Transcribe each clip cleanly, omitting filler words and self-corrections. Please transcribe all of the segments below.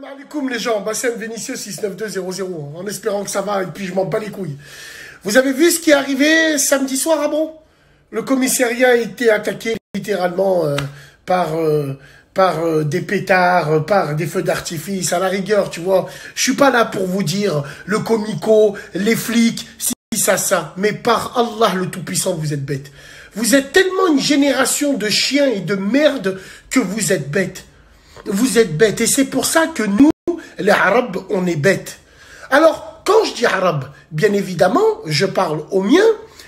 Salam alaikum les gens, Bassem Vénitieux 69200, en espérant que ça va et puis je m'en bats les couilles. Vous avez vu ce qui est arrivé samedi soir à Bron? Le commissariat a été attaqué littéralement par des pétards, par des feux d'artifice, à la rigueur, tu vois. Je suis pas là pour vous dire le comico, les flics, si ça, mais par Allah le Tout-Puissant, vous êtes bêtes. Vous êtes tellement une génération de chiens et de merde que vous êtes bêtes. Vous êtes bêtes. Et c'est pour ça que nous, les Arabes, on est bêtes. Alors, quand je dis Arabes, bien évidemment, je parle aux miens,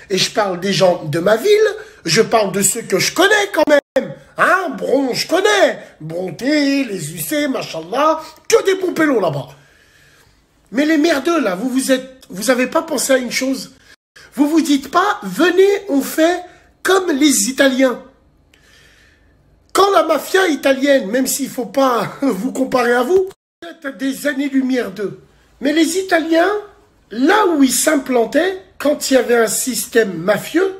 et je parle des gens de ma ville, je parle de ceux que je connais quand même. Hein, Bron, je connais. Bronté, les UC, machallah, que des bons pélos là-bas. Mais les merdeux, là, vous avez pas pensé à une chose? Vous vous dites pas, venez, on fait comme les Italiens. Quand la mafia italienne, même s'il ne faut pas vous comparer à vous, vous êtes des années-lumière d'eux. Mais les Italiens, là où ils s'implantaient, quand il y avait un système mafieux,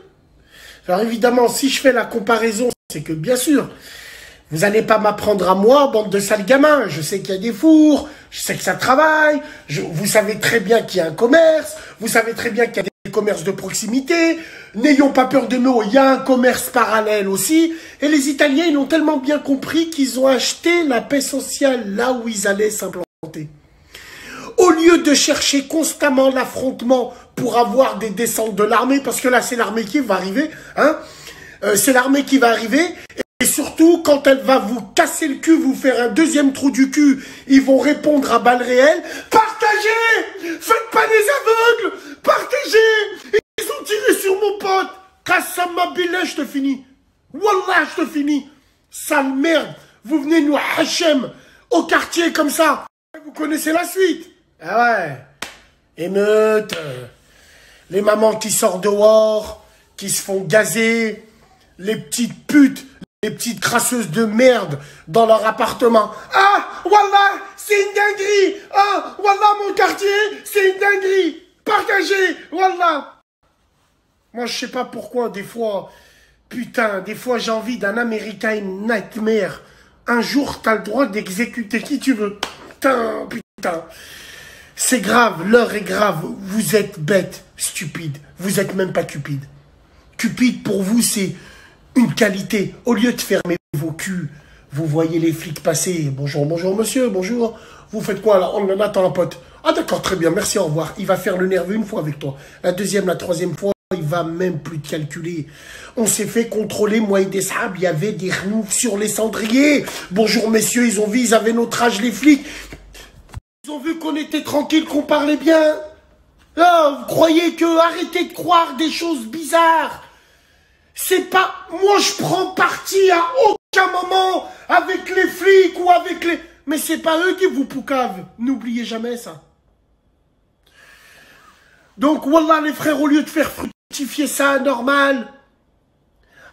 alors évidemment, si je fais la comparaison, c'est que bien sûr, vous n'allez pas m'apprendre à moi, bande de sales gamins. Je sais qu'il y a des fours, je sais que ça travaille, vous savez très bien qu'il y a un commerce, vous savez très bien qu'il y a des commerces de proximité. N'ayons pas peur de mots, il y a un commerce parallèle aussi. Et les Italiens, ils ont tellement bien compris qu'ils ont acheté la paix sociale là où ils allaient s'implanter. Au lieu de chercher constamment l'affrontement pour avoir des descentes de l'armée, parce que là, c'est l'armée qui va arriver, hein, c'est l'armée qui va arriver. Et surtout, quand elle va vous casser le cul, vous faire un deuxième trou du cul, ils vont répondre à balles réelles. Partagez! Faites pas les aveugles! Partagez! Ils ont tiré sur mon pote! Kassama Billah, je te finis! Wallah, je te finis! Sale merde! Vous venez nous Hachem au quartier comme ça! Vous connaissez la suite! Ah ouais! Émeute! Les mamans qui sortent dehors, qui se font gazer, les petites putes, les petites crasseuses de merde dans leur appartement. Ah, wallah, c'est une dinguerie. Ah, wallah, mon quartier, c'est une dinguerie. Partagez, wallah. Moi, je sais pas pourquoi, des fois, putain, des fois, j'ai envie d'un American Nightmare. Un jour, t'as le droit d'exécuter qui tu veux. Putain, putain. C'est grave, l'heure est grave. Vous êtes bête, stupide. Vous êtes même pas cupide. Cupide, pour vous, c'est une qualité. Au lieu de fermer vos culs, vous voyez les flics passer. Bonjour, bonjour monsieur, bonjour. Vous faites quoi là? On en attend un pote. Ah d'accord, très bien, merci, au revoir. Il va faire le nerveux une fois avec toi. La deuxième, la troisième fois, il va même plus te calculer. On s'est fait contrôler, moi et des sables, il y avait des renoufs sur les cendriers. Bonjour messieurs, ils ont vu, ils avaient notre âge les flics. Ils ont vu qu'on était tranquille, qu'on parlait bien. Là, vous croyez que arrêtez de croire des choses bizarres. C'est pas... Moi, je prends parti à aucun moment avec les flics ou avec les... Mais c'est pas eux qui vous poucavent. N'oubliez jamais ça. Donc, wallah, les frères, au lieu de faire fructifier ça normal,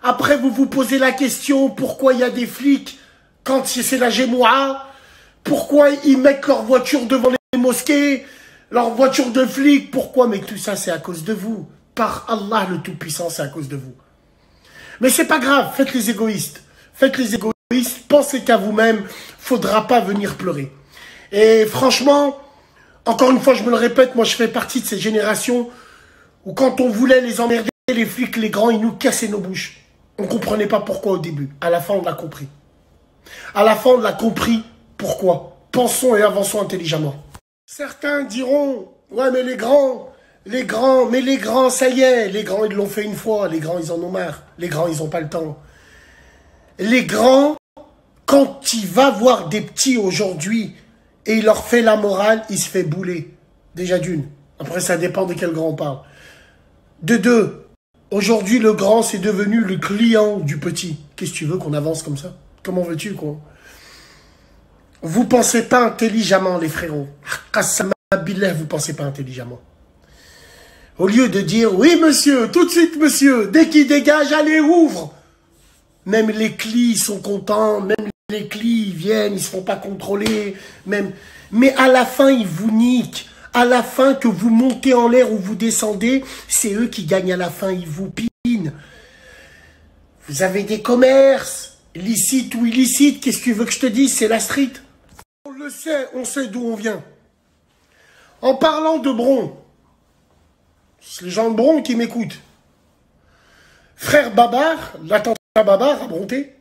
après, vous vous posez la question, pourquoi il y a des flics quand c'est la Gémoua? Pourquoi ils mettent leur voiture devant les mosquées? Leur voiture de flics? Pourquoi? Mais tout ça, c'est à cause de vous. Par Allah, le Tout-Puissant, c'est à cause de vous. Mais c'est pas grave, faites les égoïstes. Faites les égoïstes, pensez qu'à vous-même, faudra pas venir pleurer. Et franchement, encore une fois, je me le répète, moi je fais partie de ces générations où quand on voulait les emmerder, les flics, les grands, ils nous cassaient nos bouches. On comprenait pas pourquoi au début. À la fin, on l'a compris. À la fin, on l'a compris pourquoi. Pensons et avançons intelligemment. Certains diront, ouais mais les grands, mais les grands, ça y est, les grands, ils l'ont fait une fois, les grands, ils en ont marre, les grands, ils n'ont pas le temps. Les grands, quand il va voir des petits aujourd'hui et il leur fait la morale, il se fait bouler. Déjà d'une. Après, ça dépend de quel grand on parle. De deux, aujourd'hui, le grand, c'est devenu le client du petit. Qu'est-ce que tu veux qu'on avance comme ça? Comment veux-tu quoi? Vous pensez pas intelligemment, les frérots. Qassama billah, vous pensez pas intelligemment. Au lieu de dire, oui monsieur, tout de suite monsieur, dès qu'il dégage, allez, ouvre. Même les clis sont contents, même les clis ils viennent, ils se font pas contrôler. Même... Mais à la fin, ils vous niquent. À la fin, que vous montez en l'air ou vous descendez, c'est eux qui gagnent à la fin, ils vous pinent. Vous avez des commerces, licites ou illicites, qu'est-ce que tu veux que je te dise? C'est la street. le sait, on sait d'où on vient. En parlant de Bron, c'est les gens de Bron qui m'écoutent. Frère Babar, l'attentat Babar à Bronté,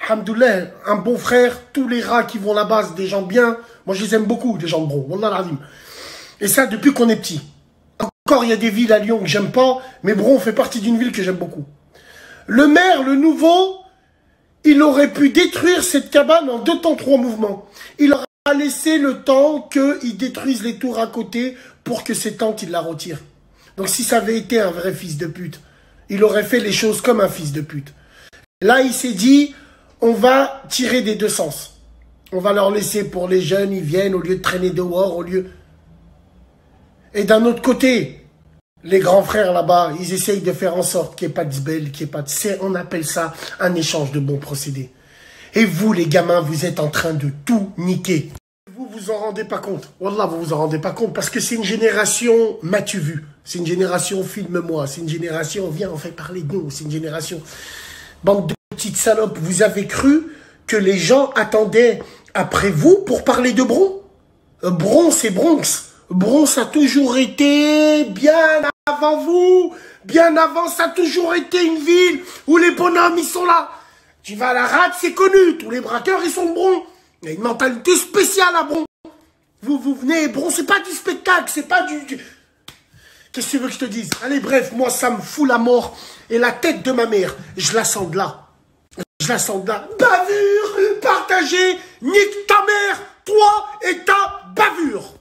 alhamdoulilah, un bon frère, tous les rats qui vont là-bas, c'est des gens bien. Moi, je les aime beaucoup, les gens de Bron, wallah l'azim. Et ça, depuis qu'on est petit. Encore, il y a des villes à Lyon que j'aime pas, mais Bron fait partie d'une ville que j'aime beaucoup. Le maire, le nouveau, il aurait pu détruire cette cabane en 2 temps 3 mouvements. Il aura laissé le temps qu'ils détruisent les tours à côté pour que ces tentes, il la retire. Donc si ça avait été un vrai fils de pute, il aurait fait les choses comme un fils de pute. Là, il s'est dit, on va tirer des deux sens. On va leur laisser pour les jeunes, ils viennent au lieu de traîner dehors, au lieu... Et d'un autre côté, les grands frères là-bas, ils essayent de faire en sorte qu'il n'y ait pas de zbel, qu'il n'y ait pas de... On appelle ça un échange de bons procédés. Et vous, les gamins, vous êtes en train de tout niquer. Vous vous en rendez pas compte. Wallah, vous vous en rendez pas compte parce que c'est une génération, m'as-tu vu? C'est une génération, filme-moi. C'est une génération, viens, on fait parler de nous. C'est une génération, bande de petites salopes. Vous avez cru que les gens attendaient après vous pour parler de Bron? Bron, c'est Bronx. Bron, ça a toujours été bien avant vous. Bien avant, ça a toujours été une ville où les bonhommes, ils sont là. Tu vas à la rade, c'est connu. Tous les braqueurs, ils sont de Bron. Il y a une mentalité spéciale à Bron. Vous venez, Bron, c'est pas du spectacle, c'est pas du... Qu'est-ce que tu veux que je te dise? Allez, bref, moi, ça me fout la mort. Et la tête de ma mère, je la sens de là. Je la sens de là. Bavure, partagée, nique ta mère, toi et ta bavure.